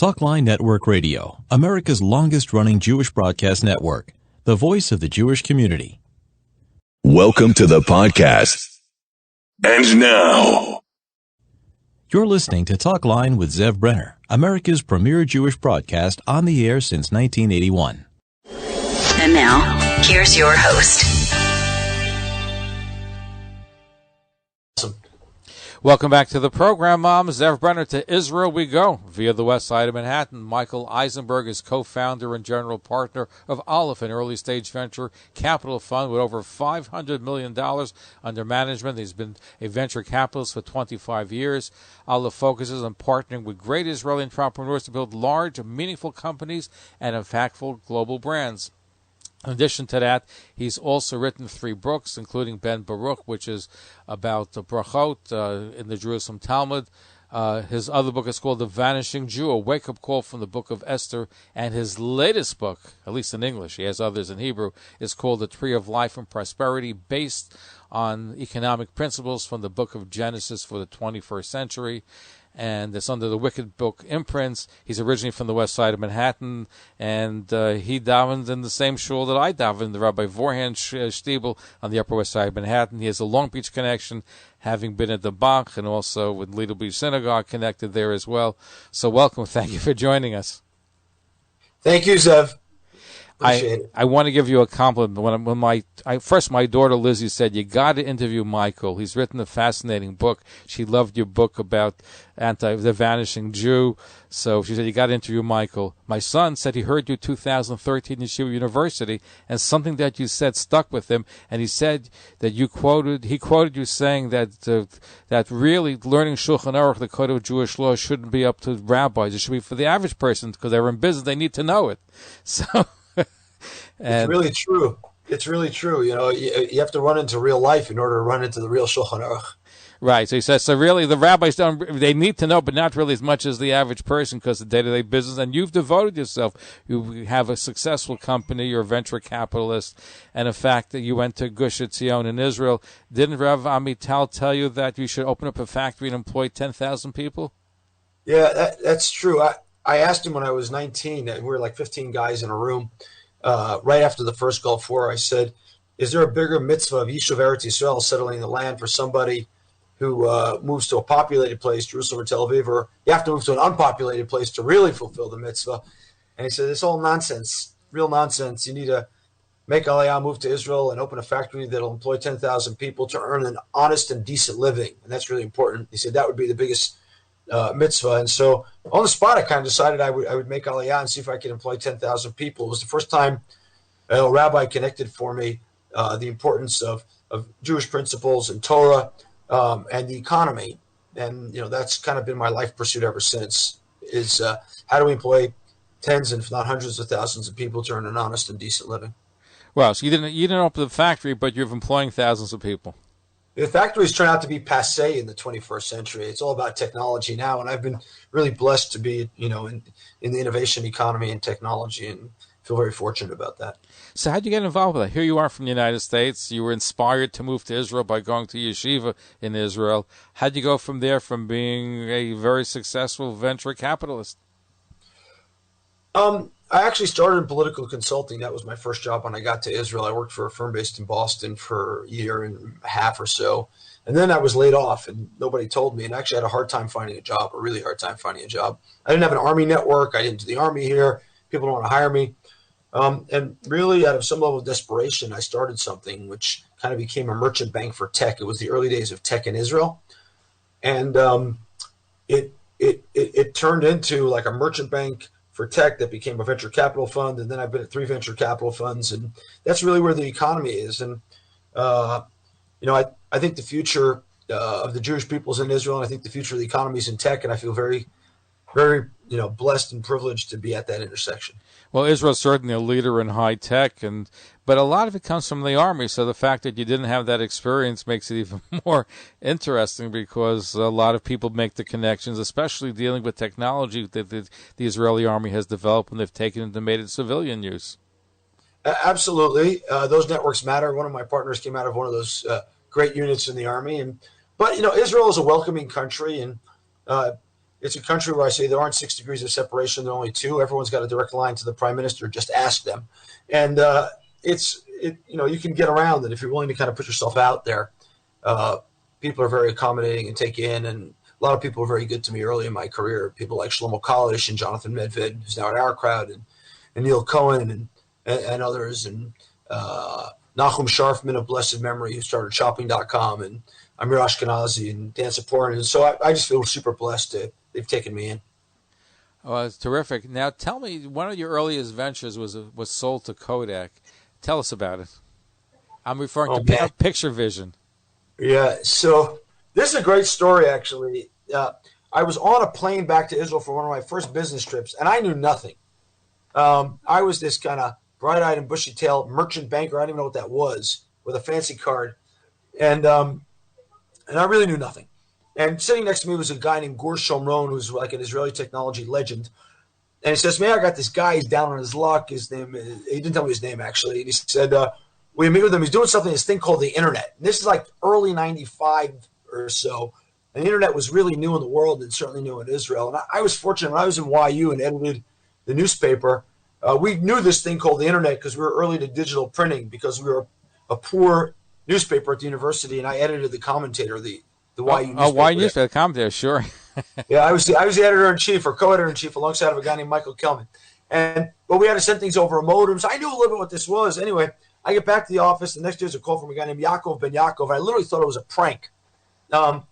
Talkline Network Radio, America's longest-running Jewish broadcast network, the voice of the Jewish community. Welcome to the podcast. And now, you're listening to Talkline with Zev Brenner, America's premier Jewish broadcast on the air since 1981. And now, here's your host. Welcome back to the program, Zev Brenner. To Israel we go via the west side of Manhattan. Michael Eisenberg is co-founder and general partner of Aleph, an early-stage venture capital fund with over $500 million under management. He's been a venture capitalist for 25 years. Aleph focuses on partnering with great Israeli entrepreneurs to build large, meaningful companies and impactful global brands. In addition to that, he's also written 3 books, including Ben Baruch, which is about brachot in the Jerusalem Talmud. His other book is called The Vanishing Jew, a wake-up call from the book of Esther. And his latest book, at least in English, he has others in Hebrew, is called The Tree of Life and Prosperity, based on economic principles from the book of Genesis for the 21st century. And it's under the Wicked Book imprints. He's originally from the west side of Manhattan, and he davened in the same shul that I davened, the Rabbi Vorhan Stiebel on the Upper West Side of Manhattan. He has a Long Beach connection, having been at the Bach and also with Lido Beach Synagogue connected there as well. So welcome. Thank you for joining us. Thank you, Zev. I want to give you a compliment. When my daughter Lizzie said, you got to interview Michael. He's written a fascinating book. She loved your book about the Vanishing Jew. So she said, you got to interview Michael. My son said he heard you 2013 in Yeshiva University, and something that you said stuck with him. And he said that he quoted you saying that really learning Shulchan Aruch, the code of Jewish law, shouldn't be up to rabbis. It should be for the average person, because they're in business. They need to know it. So. It's really true. It's really true. You know, you have to run into real life in order to run into the real Shulchan Aruch. Right. So he says, so really the rabbis they need to know, but not really as much as the average person, because of day-to-day business. And you've devoted yourself. You have a successful company. You're a venture capitalist. And the fact that you went to Gush Etzion in Israel, didn't Rav Amital tell you that you should open up a factory and employ 10,000 people? Yeah, that's true. I asked him when I was 19, and we were like 15 guys in a room. Right after the first Gulf War, I said, is there a bigger mitzvah of Yishuv Eretz Yisrael, settling the land, for somebody who moves to a populated place, Jerusalem or Tel Aviv, or you have to move to an unpopulated place to really fulfill the mitzvah? And he said, it's all nonsense, real nonsense. You need to make Aliyah, move to Israel, and open a factory that'll employ 10,000 people to earn an honest and decent living. And that's really important. He said that would be the biggest mitzvah. And so on the spot, I kind of decided I would make Aliyah and see if I could employ 10,000 people. It was the first time a rabbi connected for me the importance of Jewish principles and Torah and the economy. And, you know, that's kind of been my life pursuit ever since, is how do we employ tens and if not hundreds of thousands of people to earn an honest and decent living. Well, so you didn't open the factory, but you're employing thousands of people. The factories turn out to be passé in the 21st century. It's all about technology now, and I've been really blessed to be, in the innovation economy and technology, and feel very fortunate about that. So how'd you get involved with that? Here you are from the United States. You were inspired to move to Israel by going to yeshiva in Israel. How'd you go from there, from being a very successful venture capitalist? I actually started in political consulting. That was my first job when I got to Israel. I worked for a firm based in Boston for a year and a half or so. And then I was laid off, and nobody told me. And I actually had a hard time finding a job, a really hard time finding a job. I didn't have an Army network. I didn't do the Army here. People don't want to hire me. And really, out of some level of desperation, I started something which kind of became a merchant bank for tech. It was the early days of tech in Israel. And it turned into like a merchant bank for tech that became a venture capital fund, and then I've been at 3 venture capital funds, and that's really where the economy is. And I think the future of the Jewish people is in Israel, and I think the future of the economy is in tech, and I feel very, very blessed and privileged to be at that intersection. Well, Israel's certainly a leader in high tech, but a lot of it comes from the Army. So the fact that you didn't have that experience makes it even more interesting, because a lot of people make the connections, especially dealing with technology that the Israeli Army has developed, and they've taken it and made it civilian use. Absolutely. Those networks matter. One of my partners came out of one of those great units in the Army. But Israel is a welcoming country, and It's a country where I say there aren't 6 degrees of separation. There are only 2. Everyone's got a direct line to the prime minister. Just ask them. And you can get around it if you're willing to kind of put yourself out there. People are very accommodating and take you in. And a lot of people were very good to me early in my career. People like Shlomo Kalish and Jonathan Medved, who's now in our crowd, and Neil Cohen and others, and Nachum Sharfman of blessed memory, who started shopping.com, and Amir Ashkenazi and Dan Saporin. And so I just feel super blessed they've taken me in. Oh, it's terrific. Now tell me, one of your earliest ventures was sold to Kodak. Tell us about it. I'm referring to Picture Vision. Yeah, so this is a great story, actually. I was on a plane back to Israel for one of my first business trips, and I knew nothing. I was this kind of bright-eyed and bushy-tailed merchant banker. I didn't even know what that was, with a fancy card. And I really knew nothing. And sitting next to me was a guy named Gur Shomron, who's like an Israeli technology legend. And he says, man, I got this guy. He's down on his luck. His name is, he didn't tell me his name, actually. And he said, will you meet with him? He's doing something, this thing called the Internet. And this is like early 95 or so. And the Internet was really new in the world and certainly new in Israel. And I was fortunate when I was in YU and edited the newspaper. We knew this thing called the Internet because we were early to digital printing, because we were a poor newspaper at the university, and I edited the commentator, the YU newspaper. Oh, YU newspaper, the commentator, sure. Yeah, I was the editor-in-chief or co-editor-in-chief alongside of a guy named Michael Kelman. But we had to send things over a modem, so I knew a little bit what this was. Anyway, I get back to the office. The next day there's a call from a guy named Yaakov Ben Yaakov. I literally thought it was a prank. I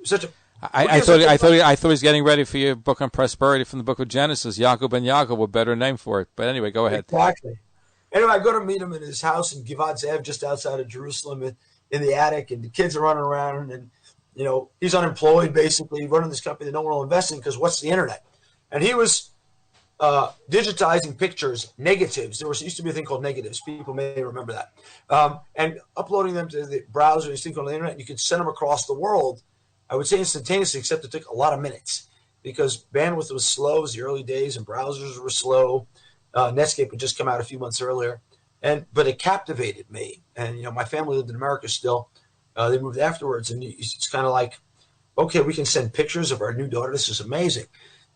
thought he was getting ready for your book on prosperity from the book of Genesis. Yaakov Ben Yaakov, a better name for it. But anyway, go ahead. Exactly. Anyway, I go to meet him in his house in Givat Zev, just outside of Jerusalem, in the attic, and the kids are running around, and he's unemployed, basically, running this company that no one will invest in, because what's the Internet? And he was digitizing pictures, negatives. There used to be a thing called negatives. People may remember that. And uploading them to the browser, this thing called the Internet, and you could send them across the world, I would say instantaneously, except it took a lot of minutes because bandwidth was slow. It was the early days, and browsers were slow. Netscape had just come out a few months earlier, but it captivated me. And my family lived in America still. They moved afterwards, and it's kind of like, okay, we can send pictures of our new daughter. This is amazing.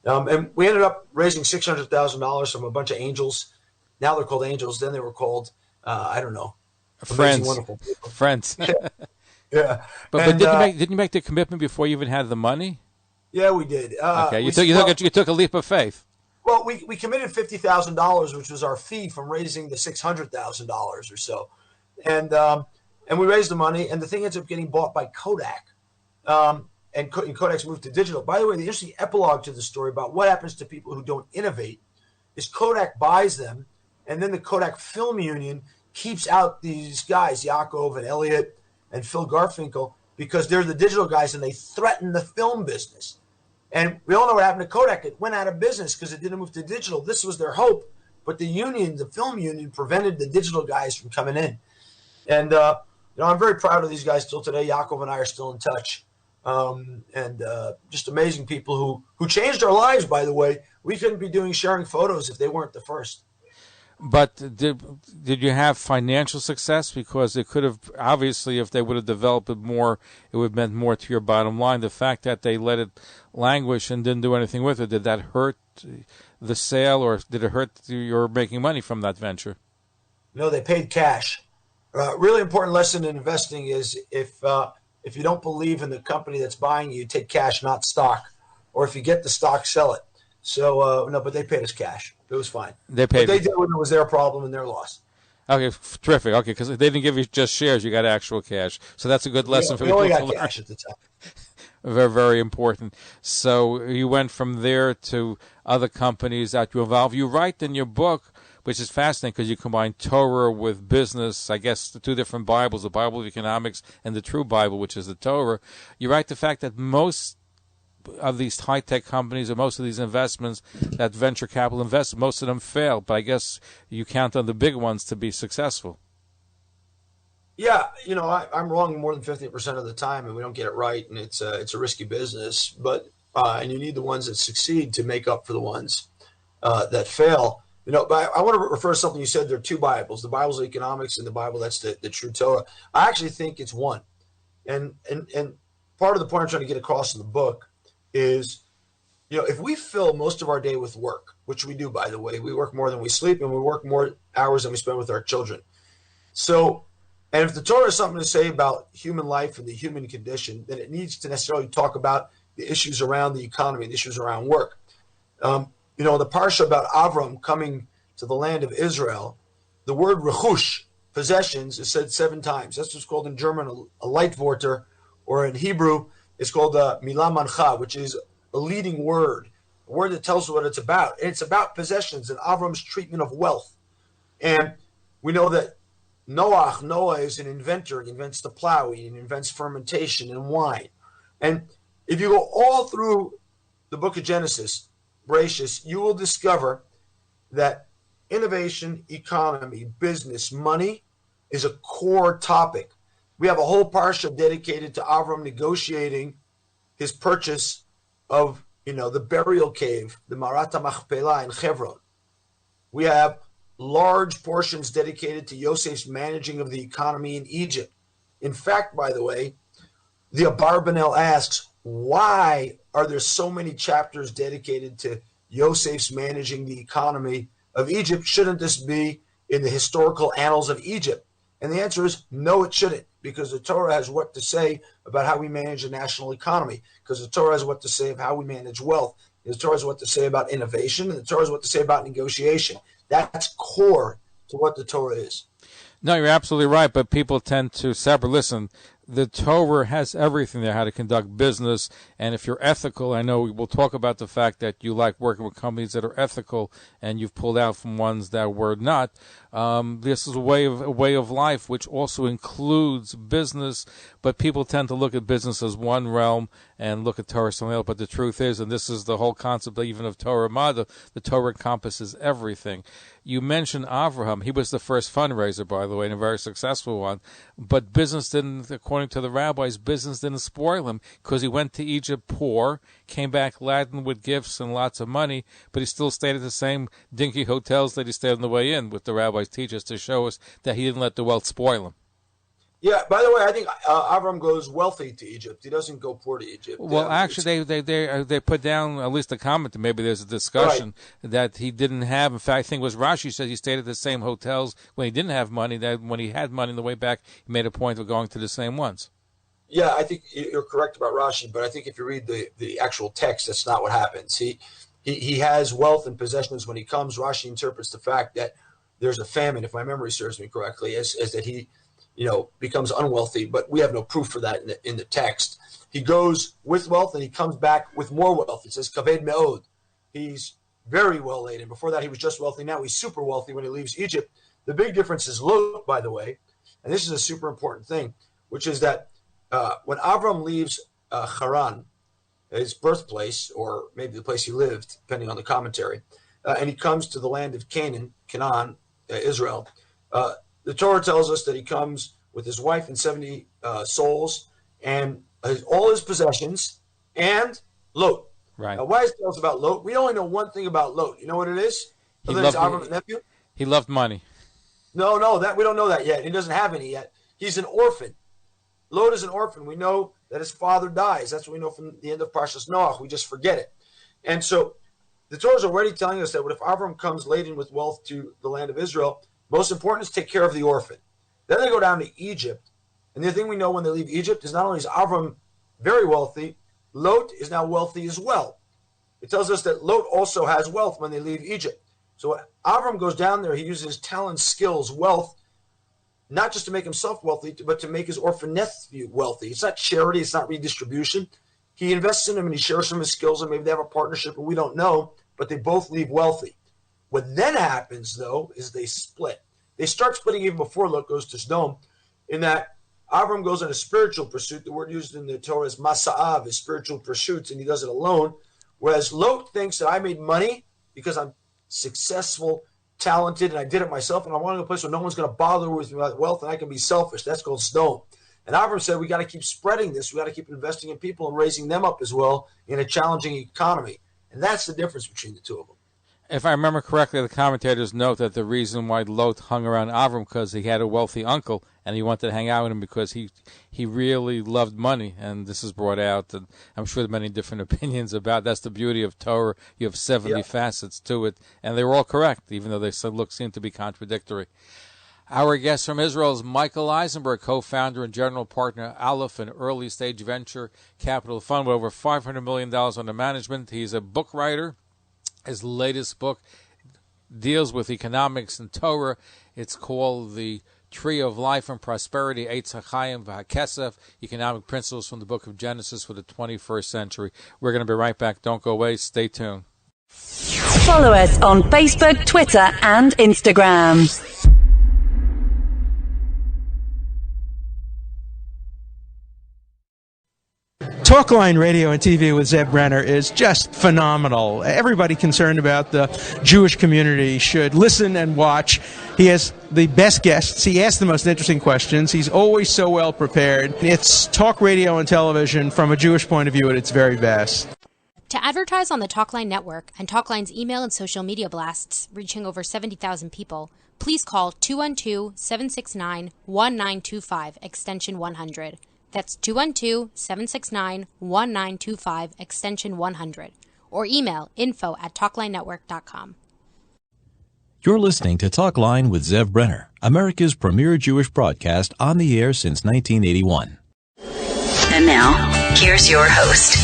And we ended up raising $600,000 from a bunch of angels. Now they're called angels. Then they were called, I don't know, friends. Wonderful people. Friends. Yeah. But didn't you make the commitment before you even had the money? Yeah, we did. Okay, you took a leap of faith. Well, we committed $50,000, which was our fee from raising the $600,000 or so, and we raised the money, and the thing ends up getting bought by Kodak, and Kodak's moved to digital. By the way, the interesting epilogue to the story about what happens to people who don't innovate is Kodak buys them, and then the Kodak Film Union keeps out these guys, Yaakov and Elliot and Phil Garfinkel, because they're the digital guys and they threaten the film business. And we all know what happened to Kodak. It went out of business because it didn't move to digital. This was their hope, but the film union, prevented the digital guys from coming in. And I'm very proud of these guys still today. Yaakov and I are still in touch, and just amazing people who changed our lives. By the way, we couldn't be sharing photos if they weren't the first. But did you have financial success? Because it could have, obviously, if they would have developed it more, it would have meant more to your bottom line. The fact that they let it languish and didn't do anything with it, did that hurt the sale, or did it hurt your making money from that venture? No, they paid cash. Really important lesson in investing is if you don't believe in the company that's buying you, take cash, not stock. Or if you get the stock, sell it. So, no, but they paid us cash. It was fine. They paid. But they did when it was their problem and their loss. Okay, terrific. Okay, because they didn't give you just shares; you got actual cash. So that's a good lesson for people to learn. We only got cash at the time. Very, very important. So you went from there to other companies that you involve. You write in your book, which is fascinating because you combine Torah with business. I guess the two different Bibles: the Bible of economics and the true Bible, which is the Torah. You write the fact that most of these high-tech companies, or most of these investments that venture capital invests, most of them fail. But I guess you count on the big ones to be successful. Yeah, I'm wrong more than 50% of the time, and we don't get it right, and it's a risky business. But and you need the ones that succeed to make up for the ones that fail. But I want to refer to something you said. There are two Bibles: the Bibles of economics and the Bible that's the true Torah. I actually think it's one, and part of the point I'm trying to get across in the book is if we fill most of our day with work, which we do, by the way, we work more than we sleep, and we work more hours than we spend with our children. So, and if the Torah has something to say about human life and the human condition, then it needs to necessarily talk about the issues around the economy, the issues around work. The parsha about Avram coming to the land of Israel, the word rechush, possessions, is said 7 times. That's what's called in German a Leitworter, or in Hebrew, it's called a milah mancha, which is a leading word, a word that tells what it's about. And it's about possessions and Avram's treatment of wealth. And we know that Noah is an inventor. He invents the plow. He invents fermentation and wine. And if you go all through the book of Genesis, Bereshis, you will discover that innovation, economy, business, money is a core topic. We have a whole parsha dedicated to Avram negotiating his purchase of, the burial cave, the Marat HaMachpelah in Hebron. We have large portions dedicated to Yosef's managing of the economy in Egypt. In fact, by the way, the Abarbanel asks, why are there so many chapters dedicated to Yosef's managing the economy of Egypt? Shouldn't this be in the historical annals of Egypt? And the answer is no, it shouldn't, because the Torah has what to say about how we manage a national economy, because the Torah has what to say of how we manage wealth. The Torah has what to say about innovation, and the Torah has what to say about negotiation. That's core to what the Torah is. No, you're absolutely right, but people tend to separate. Listen, the Torah has everything there, how to conduct business, and if you're ethical, I know we'll talk about the fact that you like working with companies that are ethical, and you've pulled out from ones that were not. This is a way of life, which also includes business, but people tend to look at business as one realm and look at Torah as something else. But the truth is, and this is the whole concept even of Torah Mada, the Torah encompasses everything. You mentioned Avraham. He was the first fundraiser, by the way, and a very successful one. But business didn't, according to the rabbis, business didn't spoil him, because he went to Egypt poor, came back laden with gifts and lots of money, but he still stayed at the same dinky hotels that he stayed on the way in, with the rabbis teach us to show us that he didn't let the wealth spoil him. Yeah, by the way, I think Avram goes wealthy to Egypt. He doesn't go poor to Egypt. Well, actually, they put down at least a comment, maybe there's a discussion, that he didn't have. In fact, I think it was Rashi said he stayed at the same hotels when he didn't have money, that when he had money on the way back, he made a point of going to the same ones. Yeah, I think you're correct about Rashi, but I think if you read the actual text, that's not what happens. He has wealth and possessions when he comes. Rashi interprets the fact that there's a famine, if my memory serves me correctly, as that he becomes unwealthy, but we have no proof for that in the text. He goes with wealth and he comes back with more wealth. It says kaved me'od. He's very well laden. Before that, he was just wealthy. Now he's super wealthy when he leaves Egypt. The big difference is Lot, by the way, and this is a super important thing, which is that when Avram leaves Haran, his birthplace, or maybe the place he lived, depending on the commentary, and he comes to the land of Canaan, Israel, the Torah tells us that he comes with his wife and 70 souls and all his possessions and Lot. Right. Now, why does it tell us about Lot? We only know one thing about Lot. You know what it is? He loved money. No, that we don't know that yet. He doesn't have any yet. He's an orphan. Lot is an orphan. We know that his father dies. That's what we know from the end of Parshas Noach. We just forget it. And so the Torah is already telling us that if Avram comes laden with wealth to the land of Israel, most important is to take care of the orphan. Then they go down to Egypt. And the thing we know when they leave Egypt is not only is Avram very wealthy, Lot is now wealthy as well. It tells us that Lot also has wealth when they leave Egypt. So when Avram goes down there, he uses his talents, skills, wealth, not just to make himself wealthy, but to make his orphan nephew wealthy. It's not charity. It's not redistribution. He invests in him and he shares some of his skills, and maybe they have a partnership, and we don't know, but they both leave wealthy. What then happens, though, is they split. They start splitting even before Lot goes to Sodom, in that Avram goes on a spiritual pursuit. The word used in the Torah is masa'av, is spiritual pursuits, and he does it alone. Whereas Lot thinks that I made money because I'm successful, talented, and I did it myself, and I want to go to a place where no one's going to bother with me about wealth, and I can be selfish. That's called Sodom. And Avram said, we got to keep spreading this. We got to keep investing in people and raising them up as well in a challenging economy. And that's the difference between the two of them. If I remember correctly, the commentators note that the reason why Lot hung around Avram because he had a wealthy uncle and he wanted to hang out with him because he really loved money. And this is brought out, and I'm sure there are many different opinions about it. That's the beauty of Torah. You have 70 facets to it, and they were all correct, even though they seem to be contradictory. Our guest from Israel is Michael Eisenberg, co-founder and general partner, Aleph, an early-stage venture capital fund with over $500 million under management. He's a book writer. His latest book deals with economics and Torah. It's called The Tree of Life and Prosperity, Eitz HaChaim V'HaKesef, Economic Principles from the Book of Genesis for the 21st Century. We're going to be right back. Don't go away. Stay tuned. Follow us on Facebook, Twitter, and Instagram. Talkline radio and TV with Zev Brenner is just phenomenal. Everybody concerned about the Jewish community should listen and watch. He has the best guests. He asks the most interesting questions. He's always so well prepared. It's talk radio and television from a Jewish point of view at its very best. To advertise on the Talkline network and Talkline's email and social media blasts reaching over 70,000 people, please call 212-769-1925, extension 100. That's 212-769-1925, extension 100. Or email info@talklinenetwork.com. You're listening to Talkline with Zev Brenner, America's premier Jewish broadcast on the air since 1981. And now, here's your host.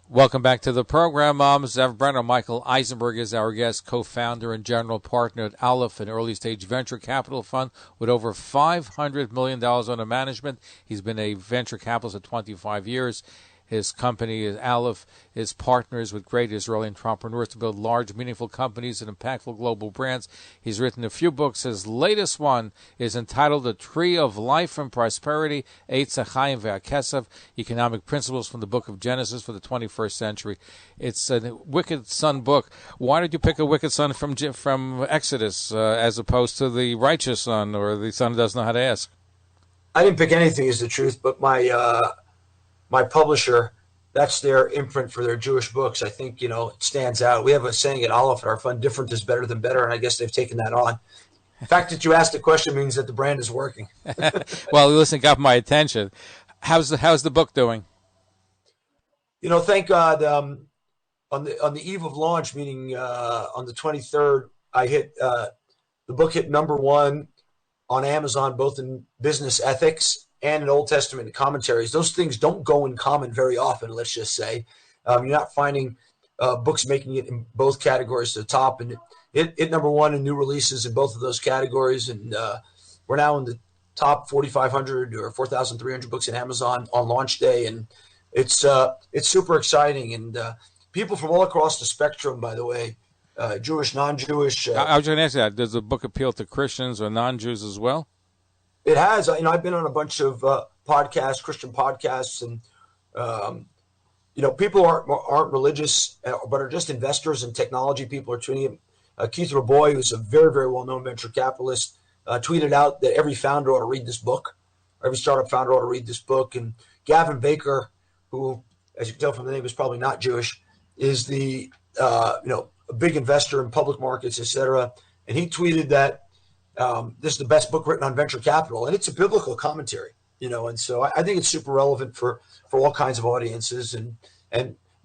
Welcome back to the program. Zev Brenner. Michael Eisenberg is our guest, co-founder and general partner at Aleph, an early-stage venture capital fund with over $500 million under management. He's been a venture capitalist for 25 years. His company, Aleph, is partners with great Israeli entrepreneurs to build large, meaningful companies and impactful global brands. He's written a few books. His latest one is entitled The Tree of Life and Prosperity, Eitz HaChaim V'HaKesef, Economic Principles from the Book of Genesis for the 21st Century. It's a wicked son book. Why did you pick a wicked son from Exodus as opposed to the righteous son or the son who doesn't know how to ask? I didn't pick anything, is the truth, but my publisher, that's their imprint for their Jewish books. I think, it stands out. We have a saying at Aleph at our fund, different is better than better, and I guess they've taken that on. The fact that you asked the question means that the brand is working. Well, listen, got my attention. How's the book doing? Thank God, on the eve of launch, meaning on the 23rd, the book hit number 1 on Amazon, both in business ethics and in Old Testament commentaries. Those things don't go in common very often, let's just say. You're not finding books making it in both categories to the top. And it hit number 1 in new releases in both of those categories. And we're now in the top 4,500 or 4,300 books in Amazon on launch day. And it's super exciting. And people from all across the spectrum, by the way, Jewish, non-Jewish. I was going to ask that. Does the book appeal to Christians or non-Jews as well? It has. I've been on a bunch of podcasts, Christian podcasts, and people aren't religious, but are just investors and technology people are tuning in. Keith Raboy, who's a very, very well-known venture capitalist, tweeted out that every founder ought to read this book. Every startup founder ought to read this book. And Gavin Baker, who, as you can tell from the name, is probably not Jewish, is the a big investor in public markets, et cetera. And he tweeted that this is the best book written on venture capital, and it's a biblical commentary, and so I think it's super relevant for all kinds of audiences, and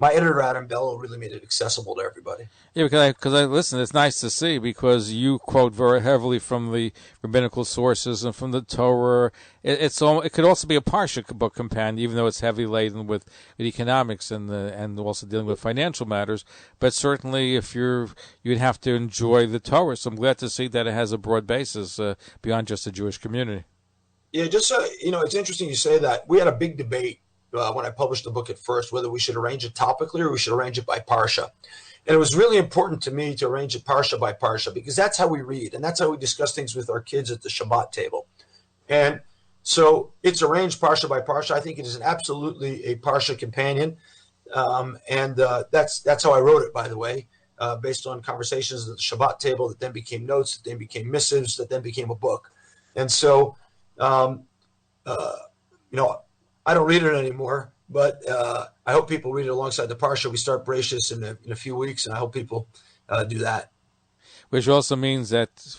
my editor, Adam Bello, really made it accessible to everybody. Yeah, because I listen, it's nice to see because you quote very heavily from the rabbinical sources and from the Torah. It could also be a Parsha book companion, even though it's heavy laden with economics and also dealing with financial matters. But certainly, if you'd have to enjoy the Torah. So I'm glad to see that it has a broad basis beyond just the Jewish community. Yeah, just it's interesting you say that. We had a big debate when I published the book at first, whether we should arrange it topically or we should arrange it by Parsha. And it was really important to me to arrange it Parsha by Parsha because that's how we read and that's how we discuss things with our kids at the Shabbat table. And so it's arranged Parsha by Parsha. I think it is absolutely a Parsha companion. And that's how I wrote it, by the way, based on conversations at the Shabbat table that then became notes, that then became missives, that then became a book. And so, I don't read it anymore, but I hope people read it alongside the Parsha. We start Bereshis in a few weeks, and I hope people do that. Which also means that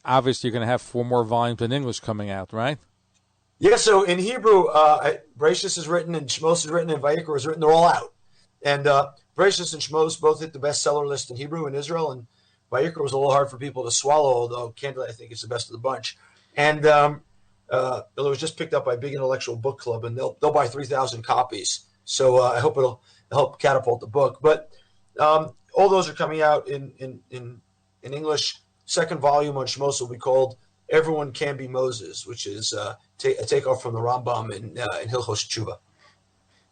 obviously you're going to have 4 more volumes in English coming out, right? Yeah, so in Hebrew, Bereshis is written, and Shmos is written, and Vayikra is written. They're all out. And Bereshis and Shmos both hit the bestseller list in Hebrew in Israel, and Vayikra was a little hard for people to swallow, although candidly I think it's the best of the bunch. And it was just picked up by a big intellectual book club, and they'll buy 3,000 copies. So I hope it'll help catapult the book. But all those are coming out in English. Second volume on Shmos will be called "Everyone Can Be Moses," which is a takeoff from the Rambam in Hilchos Tshuva.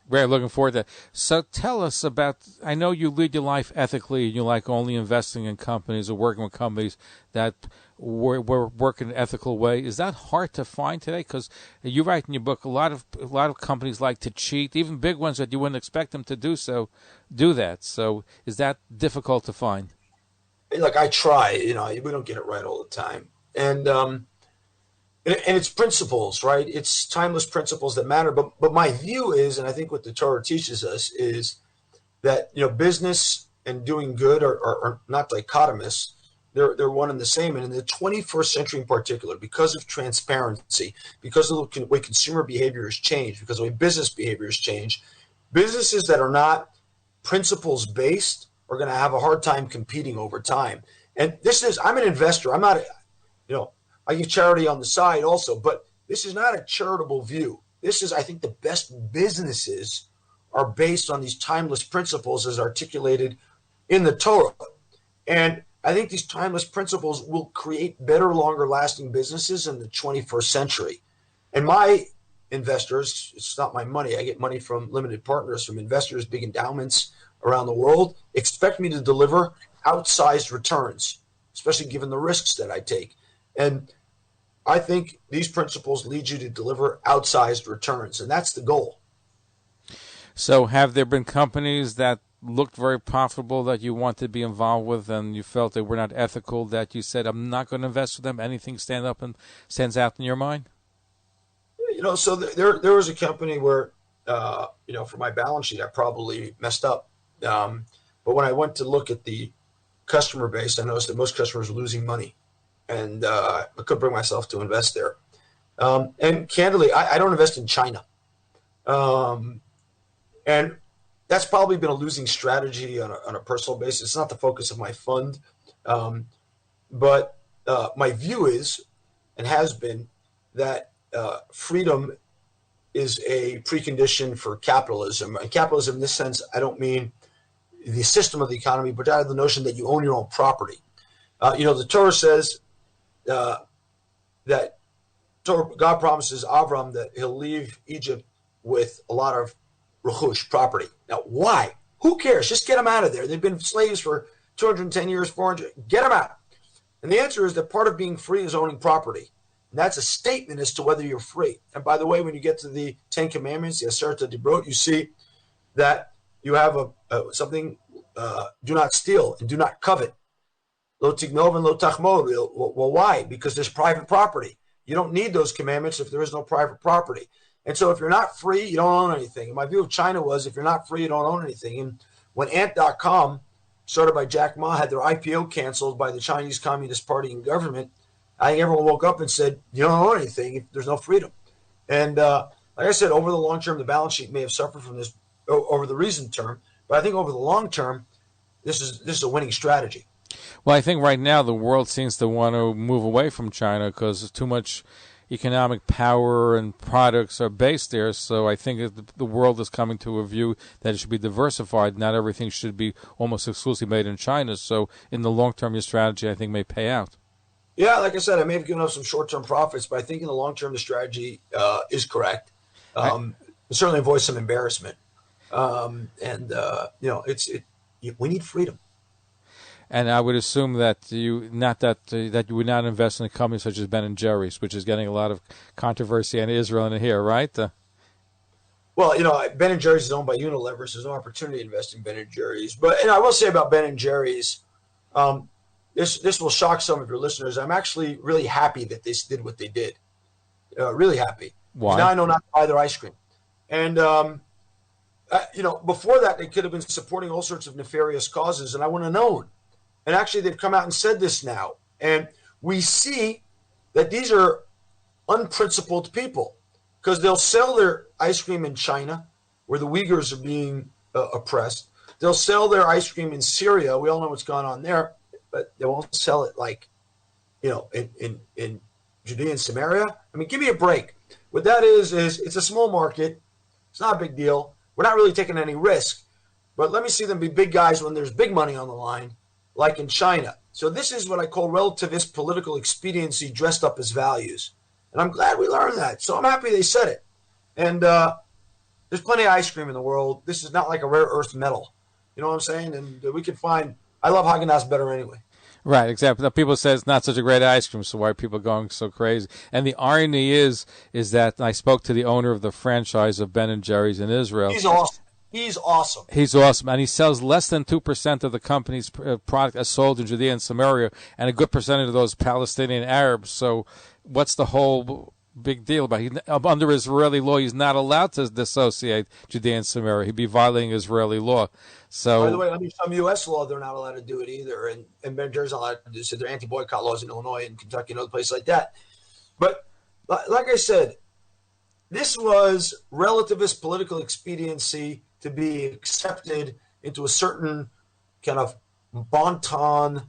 Very looking forward to that. So tell us about, I know you lead your life ethically and you like only investing in companies or working with companies that work in an ethical way. Is that hard to find today? Because you write in your book, a lot of companies like to cheat, even big ones that you wouldn't expect them to do that. So is that difficult to find? Look, I try, we don't get it right all the time. And it's principles, right? It's timeless principles that matter. But my view is, and I think what the Torah teaches us is that, business and doing good are not dichotomous. They're one and the same. And in the 21st century in particular, because of transparency, because of the way consumer behavior has changed, because of the way business behavior has changed, businesses that are not principles based are going to have a hard time competing over time. And I'm an investor. I'm not, I give charity on the side also, but this is not a charitable view. This is, I think, the best businesses are based on these timeless principles as articulated in the Torah. And I think these timeless principles will create better, longer lasting businesses in the 21st century. And my investors, it's not my money. I get money from limited partners, from investors, big endowments around the world, expect me to deliver outsized returns, especially given the risks that I take. And I think these principles lead you to deliver outsized returns, and that's the goal. So have there been companies that looked very profitable that you wanted to be involved with and you felt they were not ethical, that you said, I'm not going to invest with them? Anything stands out in your mind? So there was a company where, for my balance sheet, I probably messed up. But when I went to look at the customer base, I noticed that most customers were losing money. And I couldn't bring myself to invest there. And candidly, I don't invest in China. And that's probably been a losing strategy on a personal basis. It's not the focus of my fund. But my view is, and has been, that freedom is a precondition for capitalism. And capitalism in this sense, I don't mean the system of the economy, but out of the notion that you own your own property. The Torah says, that God promises Avram that he'll leave Egypt with a lot of rechush, property. Now, why? Who cares? Just get them out of there. They've been slaves for 210 years, 400. Get them out. And the answer is that part of being free is owning property. And that's a statement as to whether you're free. And by the way, when you get to the 10 Commandments, the Aseret Dibrot, you see that you have something, do not steal and do not covet. Lo tignov and lo tachmod. Well, why? Because there's private property. You don't need those commandments if there is no private property. And so if you're not free, you don't own anything. And my view of China was, if you're not free, you don't own anything. And when Ant.com, started by Jack Ma, had their IPO canceled by the Chinese Communist Party and government, I think everyone woke up and said, you don't own anything if there's no freedom. And like I said, over the long term, the balance sheet may have suffered from this over the recent term. But I think over the long term, this is a winning strategy. Well, I think right now the world seems to want to move away from China because too much economic power and products are based there. So I think the world is coming to a view that it should be diversified. Not everything should be almost exclusively made in China. So in the long term, your strategy, I think, may pay out. Yeah, like I said, I may have given up some short-term profits, but I think in the long term, the strategy is correct. Certainly avoid some embarrassment. We need freedom. And I would assume that you would not invest in a company such as Ben & Jerry's, which is getting a lot of controversy in Israel and here, right? Well, Ben & Jerry's is owned by Unilever, so there's no opportunity to invest in Ben & Jerry's. But I will say about Ben & Jerry's, this will shock some of your listeners. I'm actually really happy that they did what they did. Really happy. Why? Now I know not to buy their ice cream. And before that, they could have been supporting all sorts of nefarious causes, and I wouldn't have known. And actually, they've come out and said this now. And we see that these are unprincipled people because they'll sell their ice cream in China, where the Uyghurs are being oppressed. They'll sell their ice cream in Syria. We all know what's going on there, but they won't sell it in Judea and Samaria. I mean, give me a break. What that is it's a small market. It's not a big deal. We're not really taking any risk. But let me see them be big guys when there's big money on the line, like in China. So this is what I call relativist political expediency dressed up as values. And I'm glad we learned that. So I'm happy they said it. And there's plenty of ice cream in the world. This is not like a rare earth metal. You know what I'm saying? And we can find – I love Haagen-Dazs better anyway. Right, exactly. Now, people say it's not such a great ice cream, so why are people going so crazy? And the irony is that I spoke to the owner of the franchise of Ben & Jerry's in Israel. He's awesome. He's awesome. He's awesome, and he sells less than 2% of the company's product as sold in Judea and Samaria, and a good percentage of those Palestinian Arabs. So what's the whole big deal about it? Under Israeli law, he's not allowed to dissociate Judea and Samaria. He'd be violating Israeli law. So, by the way, under some U.S. law, they're not allowed to do it either, and Ben Jerry's not allowed to do it. So there are anti-boycott laws in Illinois and Kentucky and other places like that. But like I said, this was relativist political expediency to be accepted into a certain kind of bon ton,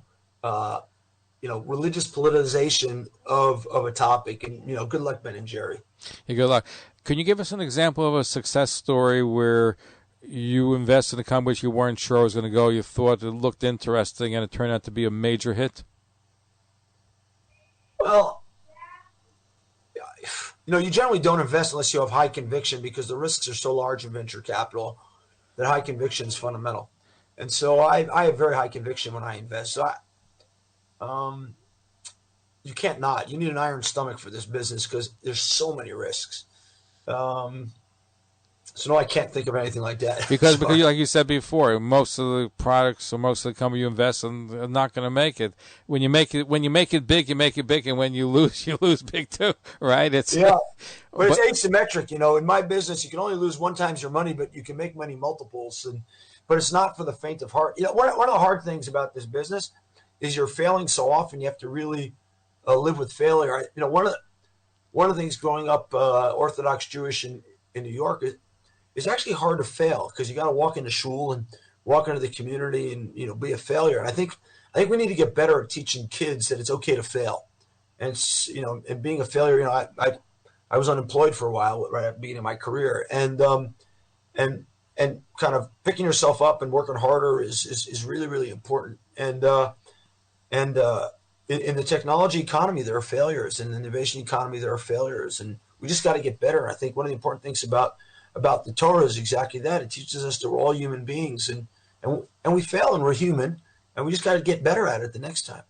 religious politicization of a topic. And, good luck, Ben and Jerry. Yeah, good luck. Can you give us an example of a success story where you invested in a company which you weren't sure was going to go, you thought it looked interesting, and it turned out to be a major hit? Well, you generally don't invest unless you have high conviction because the risks are so large in venture capital that high conviction is fundamental. And so I have very high conviction when I invest. So you can't not. You need an iron stomach for this business because there's so many risks. So no, I can't think of anything like that. Because like you said before, most of the products or most of the company you invest in are not going to make it. When you make it big, you make it big, and when you lose big too, right? But it's asymmetric. In my business, you can only lose one times your money, but you can make many multiples. But it's not for the faint of heart. One of the hard things about this business is you're failing so often. You have to really live with failure. One of the things growing up Orthodox Jewish in New York it's actually hard to fail because you got to walk into shul and walk into the community and be a failure. And I think we need to get better at teaching kids that it's okay to fail. And and being a failure, I was unemployed for a while right at the beginning of my career, and kind of picking yourself up and working harder is really, really important. And in the technology economy, there are failures. In the innovation economy, there are failures, and we just got to get better. I think one of the important things about the Torah is exactly that. It teaches us that we're all human beings, and we fail, and we're human, and we just got to get better at it the next time.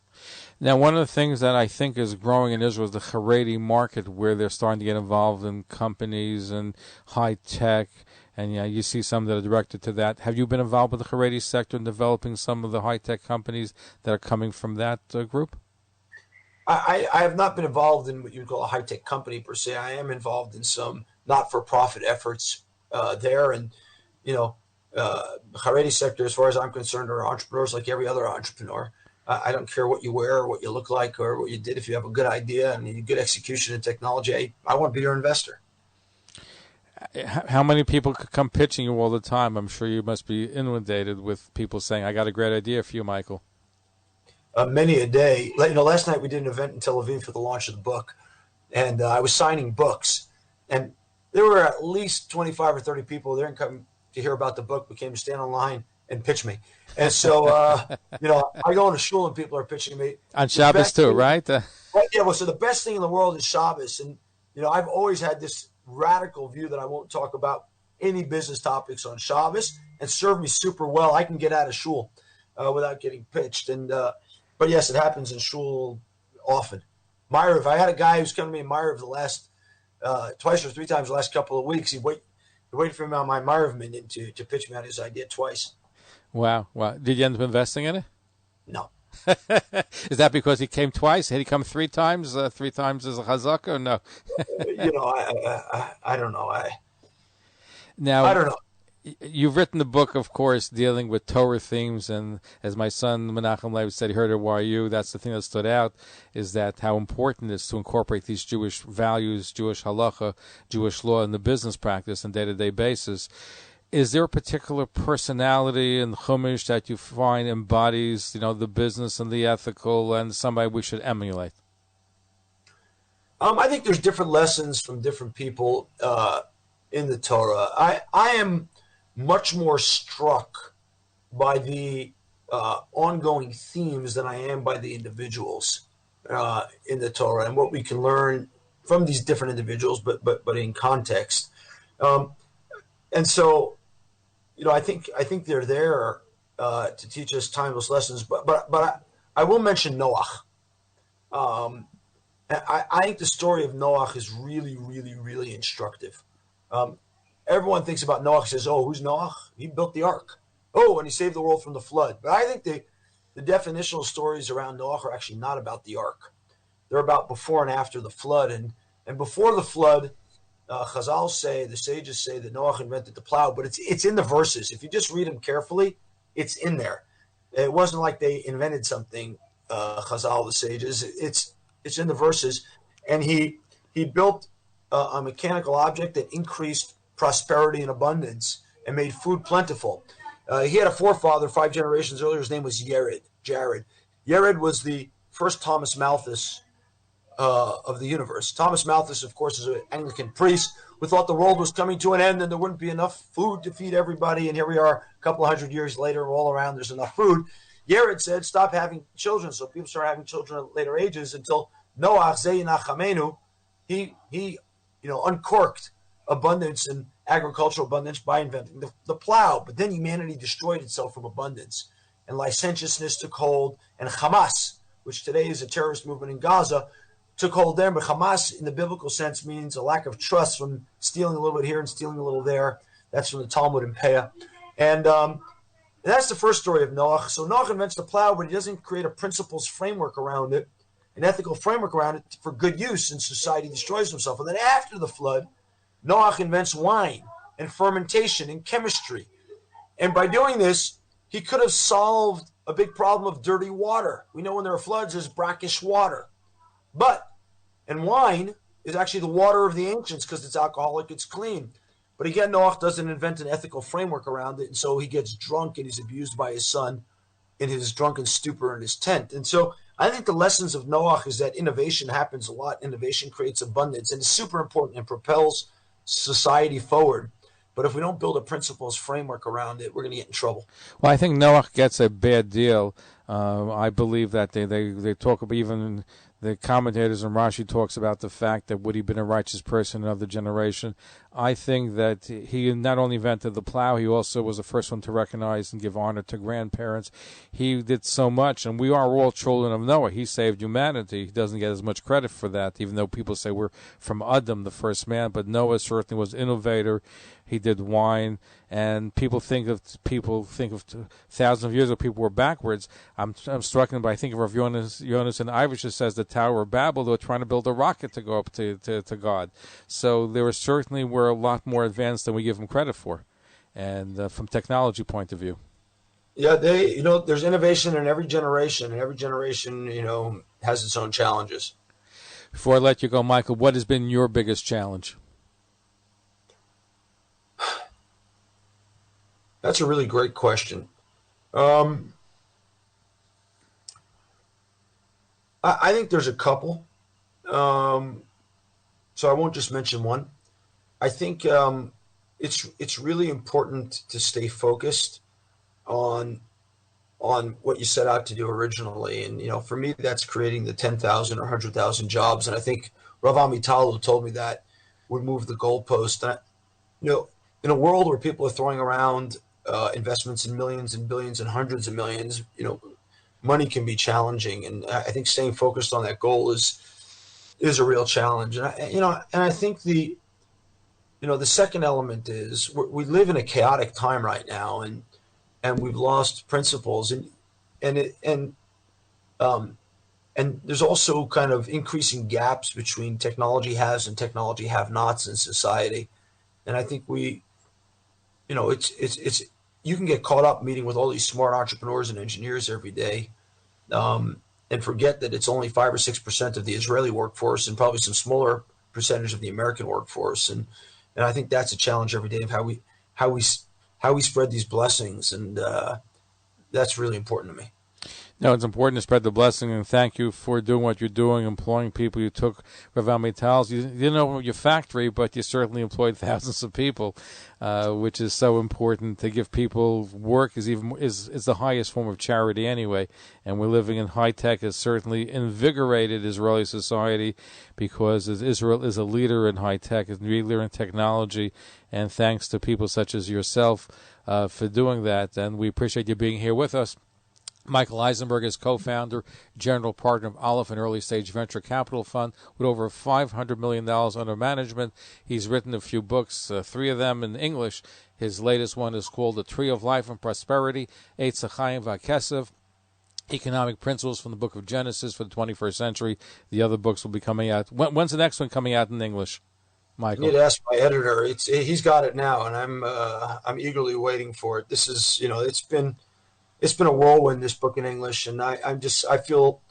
Now, one of the things that I think is growing in Israel is the Haredi market, where they're starting to get involved in companies and high tech, and you see some that are directed to that. Have you been involved with the Haredi sector in developing some of the high tech companies that are coming from that group? I have not been involved in what you would call a high tech company per se. I am involved in some not-for-profit efforts there, and Haredi sector, as far as I'm concerned, are entrepreneurs like every other entrepreneur. I don't care what you wear or what you look like or what you did. If you have a good idea and a good execution in technology, I want to be your investor. How many people could come pitching you all the time? I'm sure you must be inundated with people saying, "I got a great idea for you, Michael." Many a day. Last night we did an event in Tel Aviv for the launch of the book, and I was signing books, and there were at least 25 or 30 people. They didn't come to hear about the book, but came to stand online and pitch me. And so, I go into shul and people are pitching me. On Shabbos too, right? Yeah, well, so the best thing in the world is Shabbos. And, I've always had this radical view that I won't talk about any business topics on Shabbos, and serve me super well. I can get out of shul without getting pitched. And but yes, it happens in shul often. Ma'ariv, I had a guy who's come to me in Ma'ariv the last twice or three times the last couple of weeks. He waited for me on my Ma'ariv minute to pitch me on his idea twice. Wow. Did you end up investing in it? No. Is that because he came twice? Had he come three times? Three times as a chazaka, or no? I don't know. Now, I don't know. You've written the book, of course, dealing with Torah themes, and as my son Menachem Lev said, he heard at YU, that's the thing that stood out, is that how important it is to incorporate these Jewish values, Jewish halacha, Jewish law in the business practice on a day-to-day basis. Is there a particular personality in Chumash that you find embodies, the business and the ethical, and somebody we should emulate? I think there's different lessons from different people in the Torah. I am much more struck by the ongoing themes than I am by the individuals in the Torah and what we can learn from these different individuals, but in context. And so, I think they're there to teach us timeless lessons. But I will mention Noach. I think the story of Noach is really, really, really instructive. Everyone thinks about Noach, says, oh, who's Noach? He built the ark. Oh, and he saved the world from the flood. But I think the definitional stories around Noach are actually not about the ark. They're about before and after the flood. And before the flood, Chazal say, the sages say that Noach invented the plow, but it's in the verses. If you just read them carefully, it's in there. It wasn't like they invented something, Chazal, the sages. It's in the verses. And he built a mechanical object that increased prosperity and abundance and made food plentiful. He had a forefather 5 generations earlier. His name was Jared. Jared was the first Thomas Malthus of the universe. Thomas Malthus, of course, is an Anglican priest who thought the world was coming to an end and there wouldn't be enough food to feed everybody. And here we are a couple of hundred years later, all around there's enough food. Jared said, stop having children. So people started having children at later ages until Noach, Zeyinach Hamenu, he uncorked abundance and agricultural abundance by inventing the plow. But then humanity destroyed itself from abundance, and licentiousness took hold, and Hamas, which today is a terrorist movement in Gaza, took hold there. But Hamas, in the biblical sense, means a lack of trust, from stealing a little bit here and stealing a little there. That's from the Talmud in Peah. And that's the first story of Noach. So Noach invents the plow, but he doesn't create a principles framework around it, an ethical framework around it for good use, and society destroys himself. And then after the flood, Noach invents wine and fermentation and chemistry. And by doing this, he could have solved a big problem of dirty water. We know when there are floods, there's brackish water. And wine is actually the water of the ancients because it's alcoholic, it's clean. But again, Noach doesn't invent an ethical framework around it. And so he gets drunk and he's abused by his son in his drunken stupor in his tent. And so I think the lessons of Noach is that innovation happens a lot. Innovation creates abundance and it's super important and propels society forward. But if we don't build a principles framework around it, we're going to get in trouble. Well, I think Noach gets a bad deal. I believe that they talk about, even the commentators, and Rashi talks about the fact that would he been a righteous person in another generation. I think that he not only invented the plow, he also was the first one to recognize and give honor to grandparents. He did so much, and we are all children of Noah. He saved humanity. He doesn't get as much credit for that, even though people say we're from Adam, the first man. But Noah certainly was an innovator. He did wine, and people think of thousands of years ago people were backwards. I'm struck by, I think of Rav Jonas and Irish says the Tower of Babel. They were trying to build a rocket to go up to God. So they were a lot more advanced than we give them credit for, and from technology point of view. Yeah, there's innovation in every generation, and every generation, has its own challenges. Before I let you go, Michael, what has been your biggest challenge? That's a really great question. I think there's a couple. So I won't just mention one. I think it's really important to stay focused on what you set out to do originally. And, for me, that's creating the 10,000 or 100,000 jobs. And I think Rav Amital, who told me that, would move the goalpost. And in a world where people are throwing around investments in millions and billions and hundreds of millions, money can be challenging. And I think staying focused on that goal is a real challenge. And I think the second element is we live in a chaotic time right now, and we've lost principles, and there's also kind of increasing gaps between technology haves and technology have-nots in society. And I think we it's you can get caught up meeting with all these smart entrepreneurs and engineers every day, and forget that it's only 5 or 6% of the Israeli workforce and probably some smaller percentage of the American workforce. And I think that's a challenge every day of how we spread these blessings, and that's really important to me. No, it's important to spread the blessing, and thank you for doing what you're doing, employing people. You took Raval Mitals. You didn't open your factory, but you certainly employed thousands of people, which is so important. To give people work is the highest form of charity anyway. And we're living in high tech has certainly invigorated Israeli society, because Israel is a leader in high tech, is a leader in technology, and thanks to people such as yourself for doing that. And we appreciate you being here with us. Michael Eisenberg is co-founder, general partner of Aleph, an early-stage venture capital fund with over $500 million under management. He's written a few books, 3 of them in English. His latest one is called The Tree of Life and Prosperity, Eitz HaChaim V'Hakesev, Economic Principles from the Book of Genesis for the 21st Century. The other books will be coming out. When's the next one coming out in English, Michael? I need to ask my editor. He's got it now, and I'm eagerly waiting for it. This is, it's been a whirlwind, this book in English, and I feel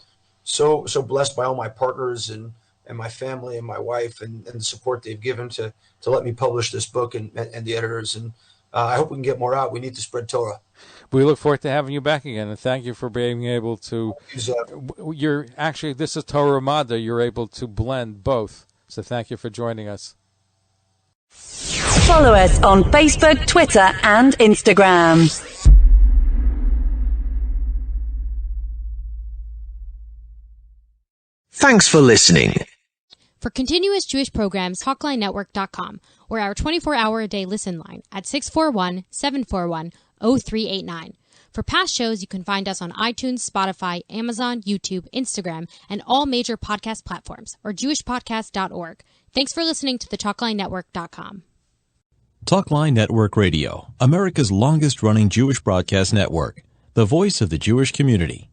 so blessed by all my partners and my family and my wife and the support they've given to let me publish this book and the editors. And I hope we can get more out. We need to spread Torah. We look forward to having you back again, and thank you for being able to. This is Torah Mada. You're able to blend both. So thank you for joining us. Follow us on Facebook, Twitter, and Instagram. Thanks for listening. For continuous Jewish programs, TalklineNetwork.com, or our 24-hour-a-day listen line at 641-741-0389. For past shows, you can find us on iTunes, Spotify, Amazon, YouTube, Instagram, and all major podcast platforms, or jewishpodcast.org. Thanks for listening to the TalklineNetwork.com. Talkline Network Radio, America's longest-running Jewish broadcast network, the voice of the Jewish community.